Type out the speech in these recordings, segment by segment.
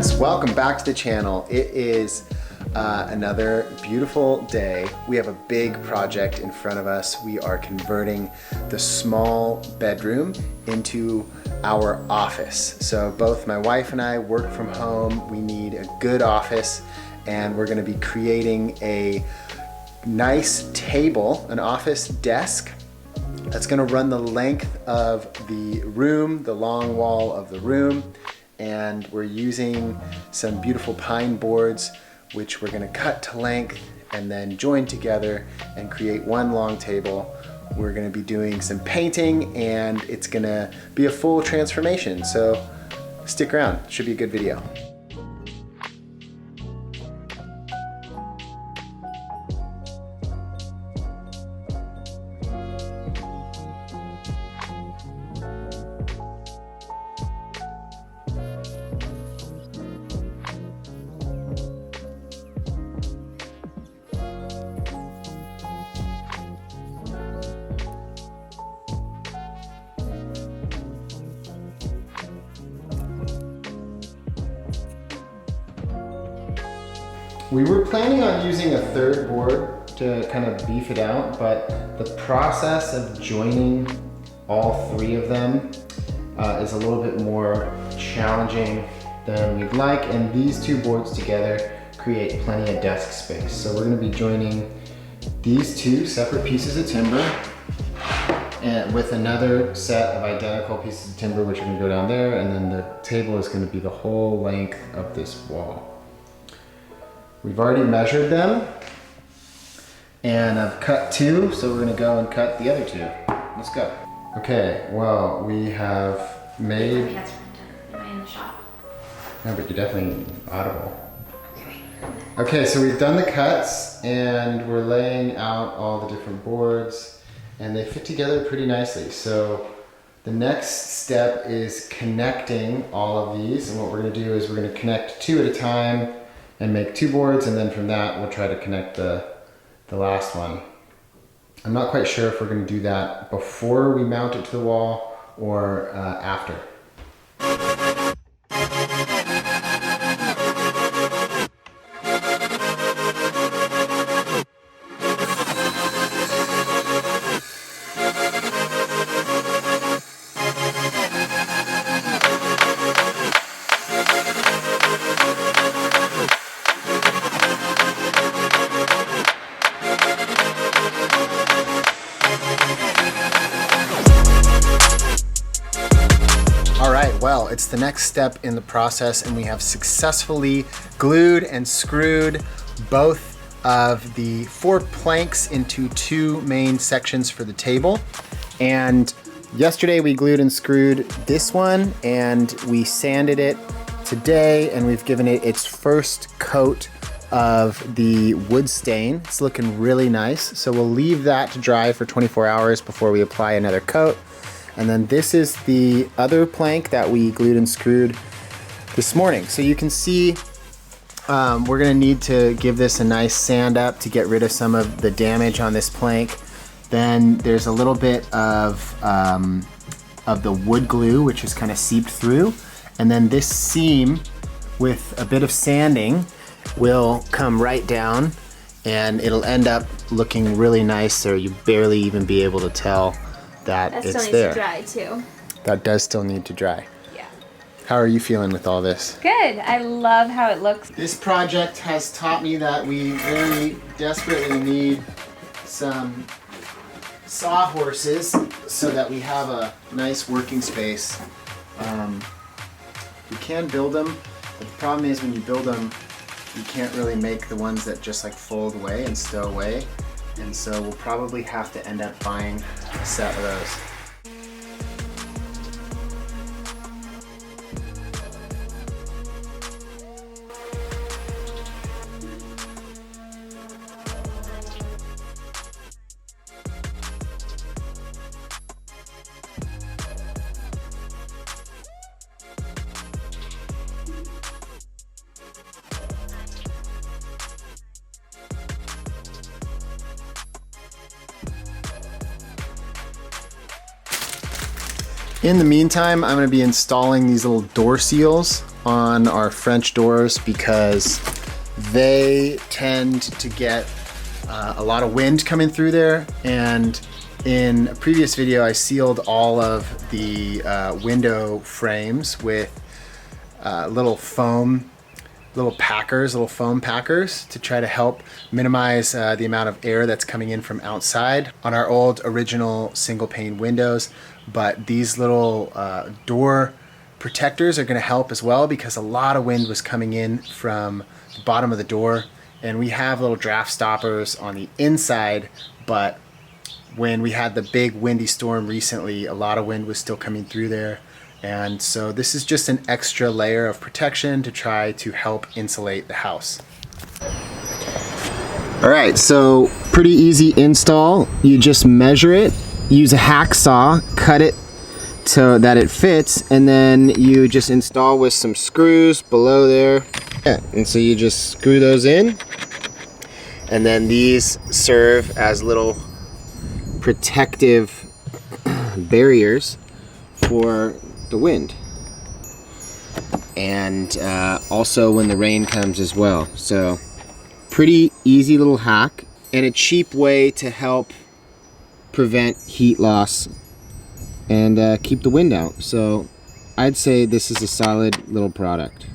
friends, welcome back to the channel. It is another beautiful day. We have a big project in front of us. We are converting the small bedroom into our office. So both my wife and I work from home. We need a good office, and we're going to be creating a nice table, an office desk that's going to run the length of the room, the long wall of the room. And we're using some beautiful pine boards, which we're going to cut to length and then join together and create one long table. We're going to be doing some painting, and it's going to be a full transformation. So stick around, should be a good video. We were planning on using a third board to kind of beef it out, but the process of joining all three of them is a little bit more challenging than we'd like, and these two boards together create plenty of desk space. So we're going to be joining these two separate pieces of timber and with another set of identical pieces of timber, which are going to go down there, and then the table is going to be the whole length of this wall. We've already measured them, and I've cut two, so we're gonna go and cut the other two. Let's go. Okay, well, we have made... My cats are in the shop. No, but you're definitely audible. Okay, so we've done the cuts, and we're laying out all the different boards, and they fit together pretty nicely. So the next step is connecting all of these, and what we're gonna do is we're gonna connect two at a time and make two boards, and then from that we'll try to connect the last one. I'm not quite sure if we're going to do that before we mount it to the wall or after. Well, it's the next step in the process, and we have successfully glued and screwed both of the 4 planks into 2 main sections for the table. And yesterday we glued and screwed this one, and we sanded it today, and we've given it its first coat of the wood stain. It's looking really nice. So we'll leave that to dry for 24 hours before we apply another coat. And then this is the other plank that we glued and screwed this morning. So you can see we're gonna need to give this a nice sand up to get rid of some of the damage on this plank. Then there's a little bit of the wood glue, which is kind of seeped through. And then this seam with a bit of sanding will come right down, and it'll end up looking really nice, so you barely even be able to tell that it's there. That still needs to dry too. That does still need to dry. Yeah. How are you feeling with all this? Good. I love how it looks. This project has taught me that we very desperately need some sawhorses so that we have a nice working space. We can build them, but the problem is when you build them, you can't really make the ones that just like fold away and stow away. And so we'll probably have to end up buying a set of those. In the meantime, I'm going to be installing these little door seals on our French doors because they tend to get a lot of wind coming through there. And in a previous video, I sealed all of the window frames with little foam packers to try to help minimize the amount of air that's coming in from outside on our old original single pane windows. But these little door protectors are going to help as well because a lot of wind was coming in from the bottom of the door, and we have little draft stoppers on the inside, but when we had the big windy storm recently, a lot of wind was still coming through there. And so this is just an extra layer of protection to try to help insulate the house. All right, so pretty easy install. You just measure it, use a hacksaw, cut it so that it fits, and then you just install with some screws below there. Yeah, and so you just screw those in, and then these serve as little protective barriers for the wind, and also when the rain comes as well. So pretty easy little hack and a cheap way to help prevent heat loss and keep the wind out. So I'd say this is a solid little product.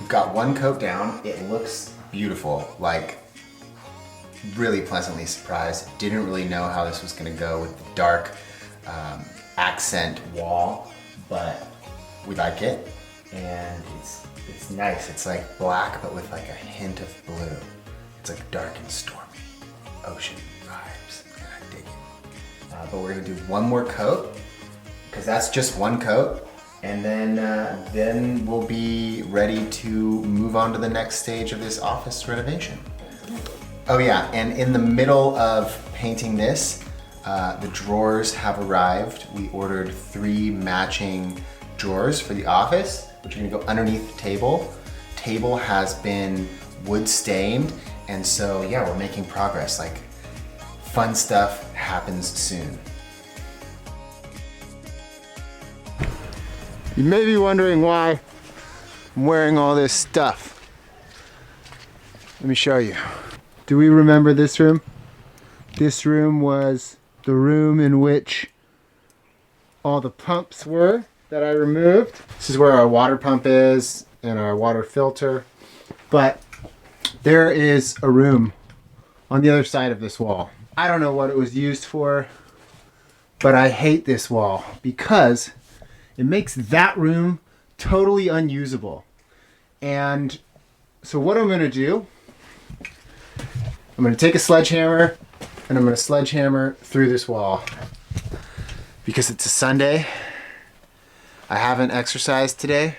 Got one coat down. It looks beautiful, like really pleasantly surprised. Didn't really know how this was gonna go with the dark accent wall, but we like it, and it's nice. It's like black but with like a hint of blue. It's like dark and stormy, ocean vibes, and I dig it. But we're gonna do one more coat because that's just one coat. And then we'll be ready to move on to the next stage of this office renovation. Oh yeah, and in the middle of painting this, the drawers have arrived. We ordered 3 matching drawers for the office, which are gonna go underneath the table. Table has been wood stained, and so yeah, we're making progress. Like, fun stuff happens soon. You may be wondering why I'm wearing all this stuff. Let me show you. Do we remember this room? This room was the room in which all the pumps were that I removed. This is where our water pump is and our water filter. But there is a room on the other side of this wall. I don't know what it was used for, but I hate this wall because it makes that room totally unusable. And so what I'm gonna do, I'm gonna take a sledgehammer and I'm gonna sledgehammer through this wall. Because it's a Sunday, I haven't exercised today,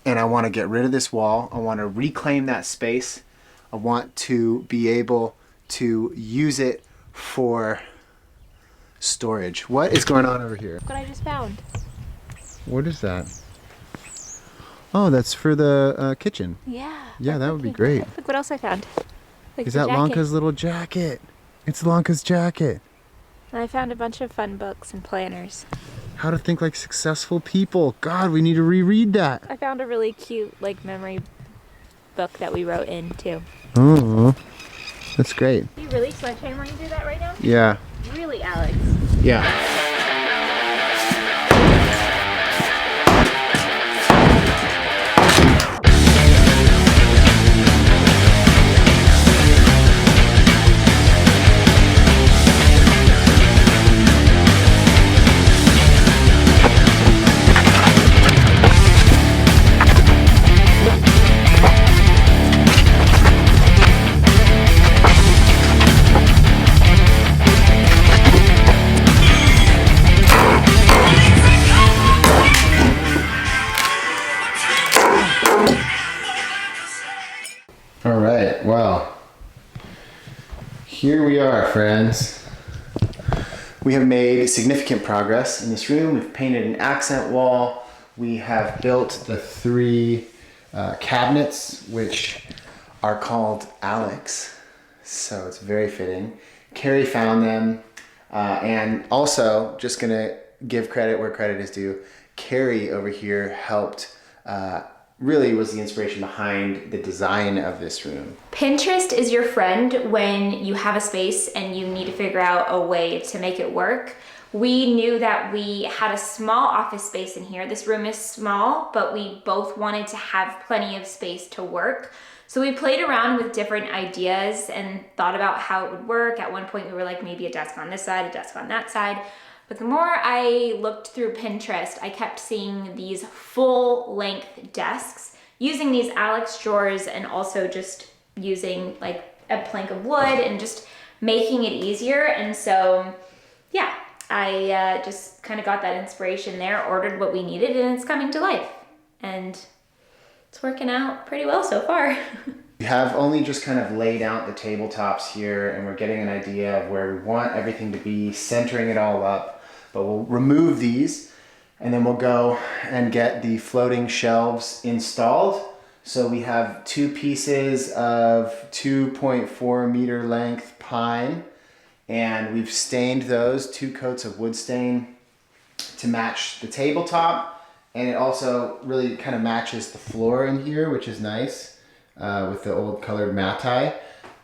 and I wanna get rid of this wall. I wanna reclaim that space. I want to be able to use it for storage. What is going on over here? What I just found. What is that? Oh, that's for the kitchen. Yeah. Yeah, that would be great. Look what else I found. Like Is that Lanka's little jacket? It's Lanka's jacket. And I found a bunch of fun books and planners. How to think like successful people. God, we need to reread that. I found a really cute like memory book that we wrote in too. Oh, that's great. Are you really sledgehammering through that right now? Yeah. Really, Alex? Yeah. All right, well, here we are, friends. We have made significant progress in this room. We've painted an accent wall. We have built the 3 cabinets, which are called Alex, so it's very fitting. Carrie found them, and also, just gonna give credit where credit is due, Carrie over here helped, really was the inspiration behind the design of this room. Pinterest is your friend when you have a space and you need to figure out a way to make it work. We knew that we had a small office space in here. This room is small, but we both wanted to have plenty of space to work. So we played around with different ideas and thought about how it would work. At one point we were like, maybe a desk on this side, a desk on that side. But the more I looked through Pinterest, I kept seeing these full-length desks using these Alex drawers and also just using like a plank of wood and just making it easier. And so, yeah, I just kind of got that inspiration there, ordered what we needed, and it's coming to life. And it's working out pretty well so far. We have only just kind of laid out the tabletops here, and we're getting an idea of where we want everything to be, centering it all up. But we'll remove these, and then we'll go and get the floating shelves installed. So we have 2 pieces of 2.4 meter length pine, and we've stained those 2 coats of wood stain to match the tabletop. And it also really kind of matches the floor in here, which is nice, with the old colored matai.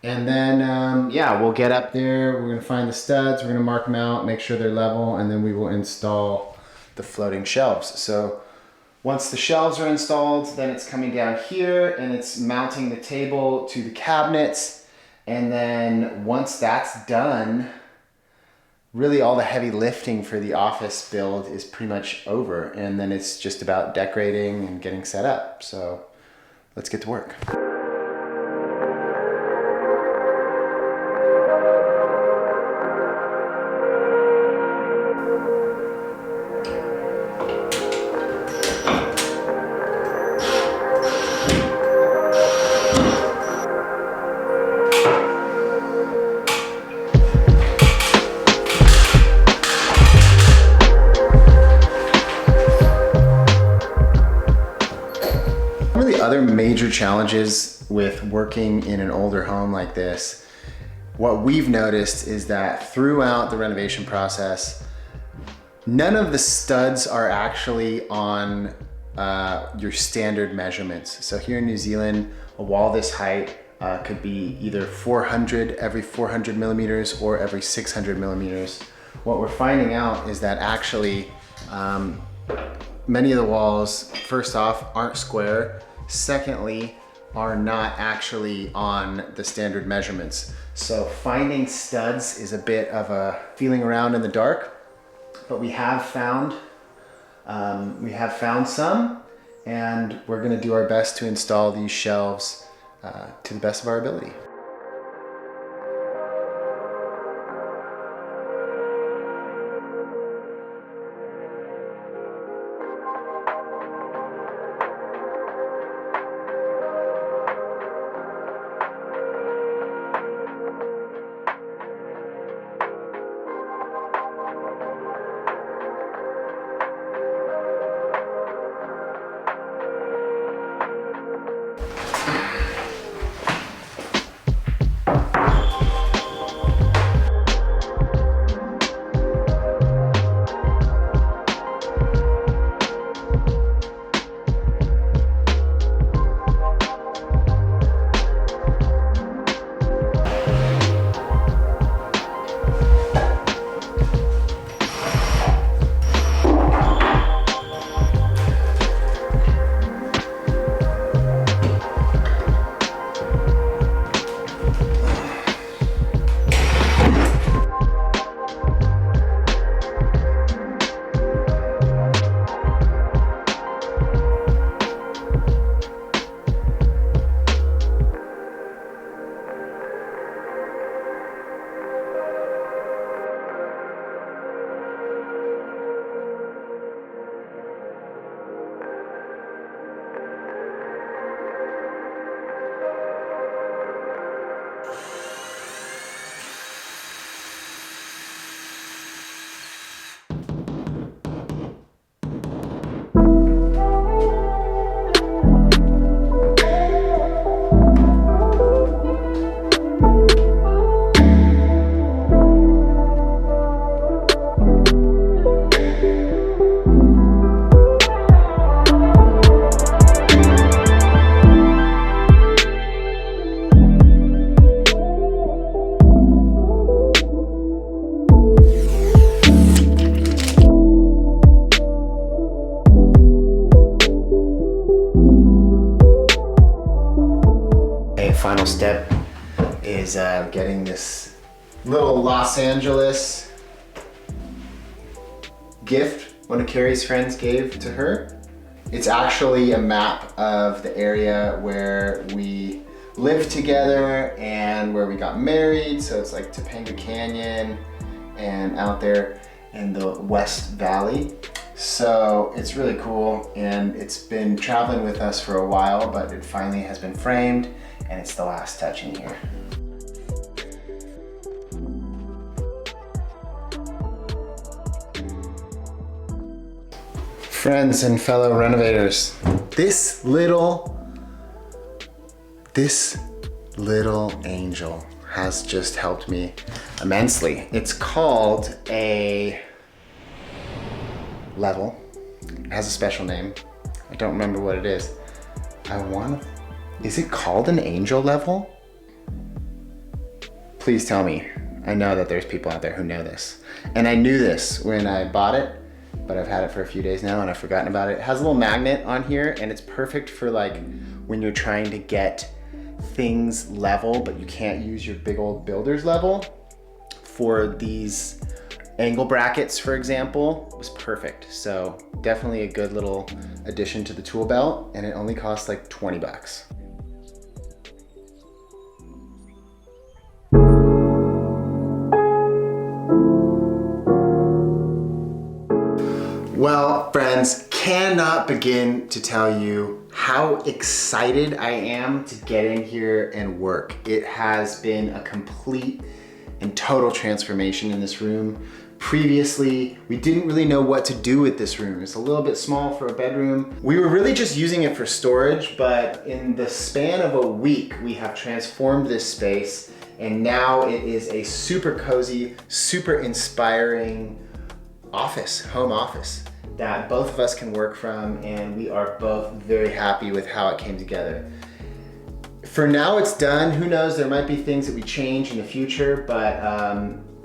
And then, yeah, we'll get up there, we're gonna find the studs, we're gonna mark them out, make sure they're level, and then we will install the floating shelves. So once the shelves are installed, then it's coming down here and it's mounting the table to the cabinets. And then once that's done, really all the heavy lifting for the office build is pretty much over. And then it's just about decorating and getting set up. So let's get to work. Other major challenges with working in an older home like this, what we've noticed is that throughout the renovation process, none of the studs are actually on your standard measurements. So here in New Zealand, a wall this height could be either every 400 millimeters or every 600 millimeters. What we're finding out is that actually many of the walls, first off, aren't square. Secondly, are not actually on the standard measurements. So finding studs is a bit of a feeling around in the dark, but we have found some, and we're gonna do our best to install these shelves to the best of our ability. A final step is getting this little Los Angeles gift one of Carrie's friends gave to her. It's actually a map of the area where we lived together and where we got married. So it's like Topanga Canyon and out there in the West Valley. So it's really cool, and it's been traveling with us for a while, but it finally has been framed and it's the last touch in here. Friends and fellow renovators, this little angel has just helped me immensely. It's called a level. It has a special name. I don't remember what it is. Is it called an angel level? Please tell me. I know that there's people out there who know this. And I knew this when I bought it, but I've had it for a few days now and I've forgotten about it. It has a little magnet on here, and it's perfect for like when you're trying to get things level, but you can't use your big old builder's level. For these angle brackets, for example, it was perfect. So definitely a good little addition to the tool belt, and it only costs like 20 bucks. Well, friends, cannot begin to tell you how excited I am to get in here and work. It has been a complete and total transformation in this room. Previously, we didn't really know what to do with this room. It's a little bit small for a bedroom. We were really just using it for storage, but in the span of a week, we have transformed this space, and now it is a super cozy, super inspiring office, home office that both of us can work from, and we are both very happy with how it came together. For now, it's done. Who knows, there might be things that we change in the future, but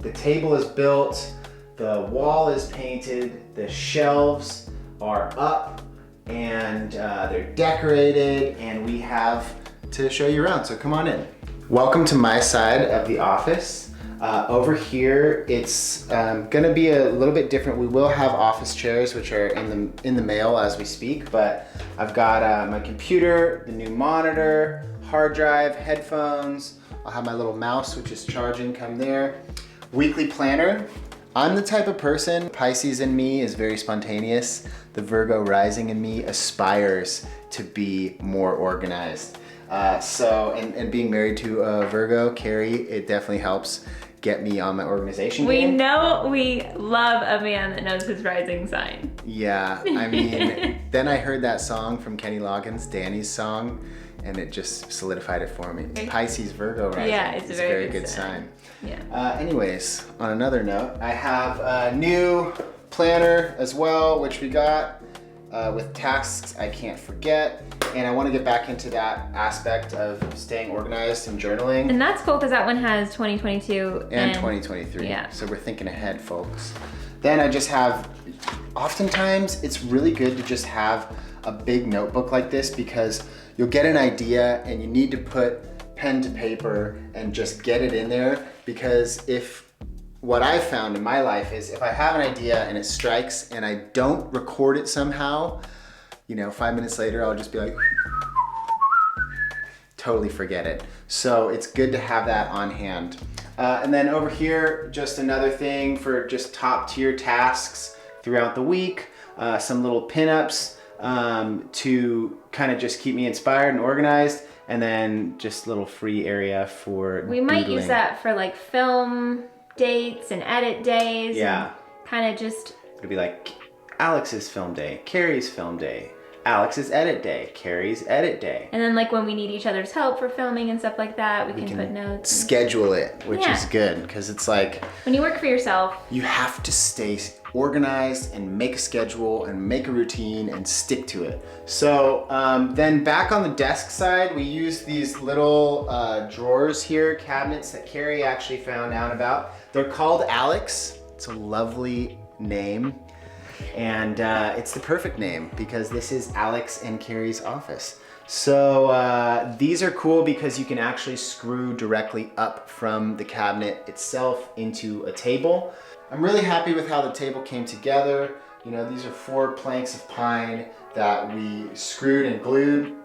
the table is built, the wall is painted, the shelves are up, and they're decorated, and we have to show you around, so come on in. Welcome to my side of the office. Over here, it's gonna be a little bit different. We will have office chairs, which are in the mail as we speak, but I've got my computer, the new monitor, hard drive, headphones. I'll have my little mouse, which is charging, come there. Weekly planner. I'm the type of person, Pisces in me is very spontaneous. The Virgo rising in me aspires to be more organized. And being married to a Virgo, Carrie, it definitely helps get me on my organization game. We know we love a man that knows his rising sign. Yeah, I mean, then I heard that song from Kenny Loggins, Danny's song, and it just solidified it for me. Pisces, Virgo rising. Yeah, it's a very good sign. Yeah. Anyways, on another note, I have a new planner as well, which we got with tasks I can't forget. And I want to get back into that aspect of staying organized and journaling. And that's cool because that one has 2022 and 2023. Yeah. So we're thinking ahead, folks. Then I just have, oftentimes it's really good to just have a big notebook like this, because you'll get an idea and you need to put pen to paper and just get it in there. Because what I've found in my life is if I have an idea and it strikes and I don't record it somehow, 5 minutes later, I'll just be like, totally forget it. So it's good to have that on hand. And then over here, just another thing for just top tier tasks throughout the week, some little pinups to kind of just keep me inspired and organized. And then just a little free area for We might doodling. use that for like film dates and edit days. Yeah. Kind of just. It'll be like Alex's film day, Carrie's film day, Alex's edit day, Carrie's edit day. And then like when we need each other's help for filming and stuff like that, we can put notes. Schedule it, which is good, because it's like, when you work for yourself, you have to stay organized and make a schedule and make a routine and stick to it. So then back on the desk side, we use these little drawers here, cabinets that Carrie actually found out about. They're called Alex. It's a lovely name. And it's the perfect name because this is Alex and Carrie's office. So these are cool because you can actually screw directly up from the cabinet itself into a table. I'm really happy with how the table came together. You know, these are 4 planks of pine that we screwed and glued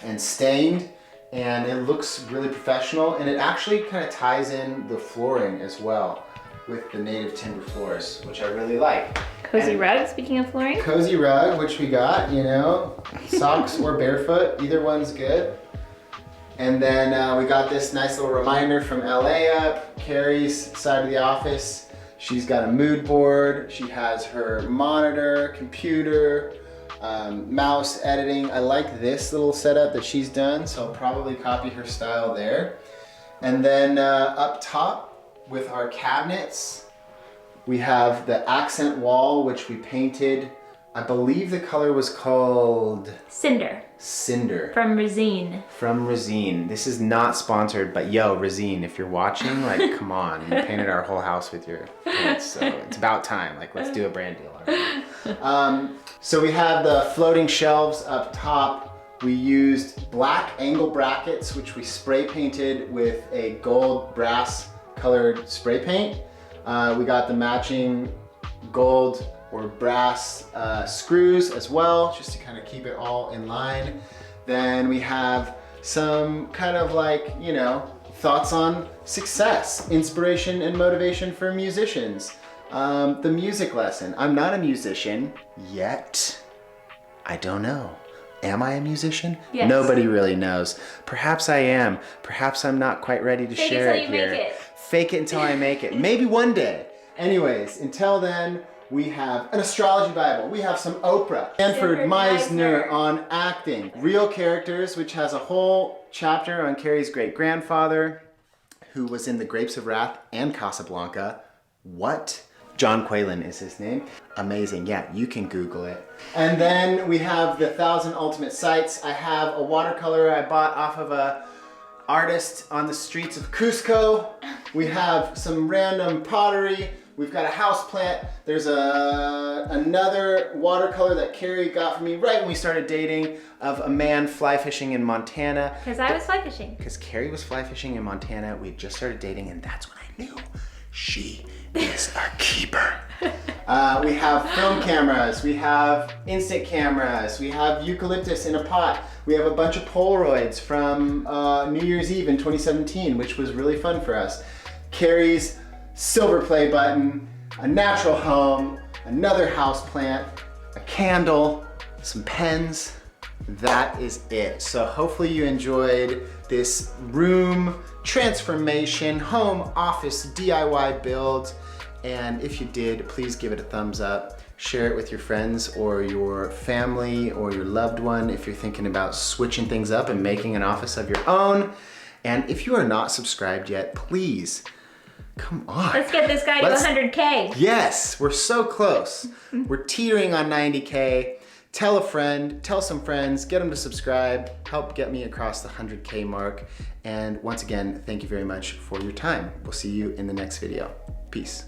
and stained, and it looks really professional, and it actually kind of ties in the flooring as well with the native timber floors, which I really like. Cozy rug, speaking of flooring. Cozy rug, which we got, you know, socks or barefoot, either one's good. And then we got this nice little reminder from LA up, Carrie's side of the office. She's got a mood board, she has her monitor, computer, mouse editing. I like this little setup that she's done, so I'll probably copy her style there. And then up top with our cabinets, we have the accent wall, which we painted. I believe the color was called... Cinder. Cinder. From Resine. From Resine. This is not sponsored, but yo, Resine, if you're watching, like, come on. You painted our whole house with your paints, so it's about time. Like, let's do a brand deal already. So we have the floating shelves up top. We used black angle brackets, which we spray painted with a gold brass colored spray paint. We got the matching gold or brass screws as well, just to kind of keep it all in line. Then we have some kind of like, you know, thoughts on success, inspiration and motivation for musicians. The music lesson. I'm not a musician yet. I don't know. Am I a musician? Yes. Nobody really knows. Perhaps I am. Perhaps I'm not quite ready to share it here. Make it. Fake it until I make it. Maybe one day. Anyways, until then, we have an astrology Bible. We have some Oprah. Sanford Meisner on acting. Real Characters, which has a whole chapter on Carrie's great-grandfather, who was in The Grapes of Wrath and Casablanca. What? John Quaylen is his name. Amazing. Yeah, you can Google it. And then we have the 1,000 Ultimate Sights. I have a watercolor I bought off of a artist on the streets of Cusco. We have some random pottery. We've got a house plant. There's another watercolor that Carrie got for me right when we started dating of a man fly fishing in Montana. Because I was fly fishing. Because Carrie was fly fishing in Montana. We just started dating, and that's when I knew she is our keeper. We have film cameras, we have instant cameras, we have eucalyptus in a pot. We have a bunch of Polaroids from New Year's Eve in 2017, which was really fun for us. Carrie's silver play button, a natural home, another house plant, a candle, some pens. That is it. So hopefully you enjoyed this room transformation, home office DIY build. And if you did, please give it a thumbs up. Share it with your friends or your family or your loved one if you're thinking about switching things up and making an office of your own. And if you are not subscribed yet, please, come on. Let's get this guy to 100K. Yes, we're so close. We're teetering on 90K. Tell a friend, tell some friends, get them to subscribe, help get me across the 100K mark. And once again, thank you very much for your time. We'll see you in the next video. Peace.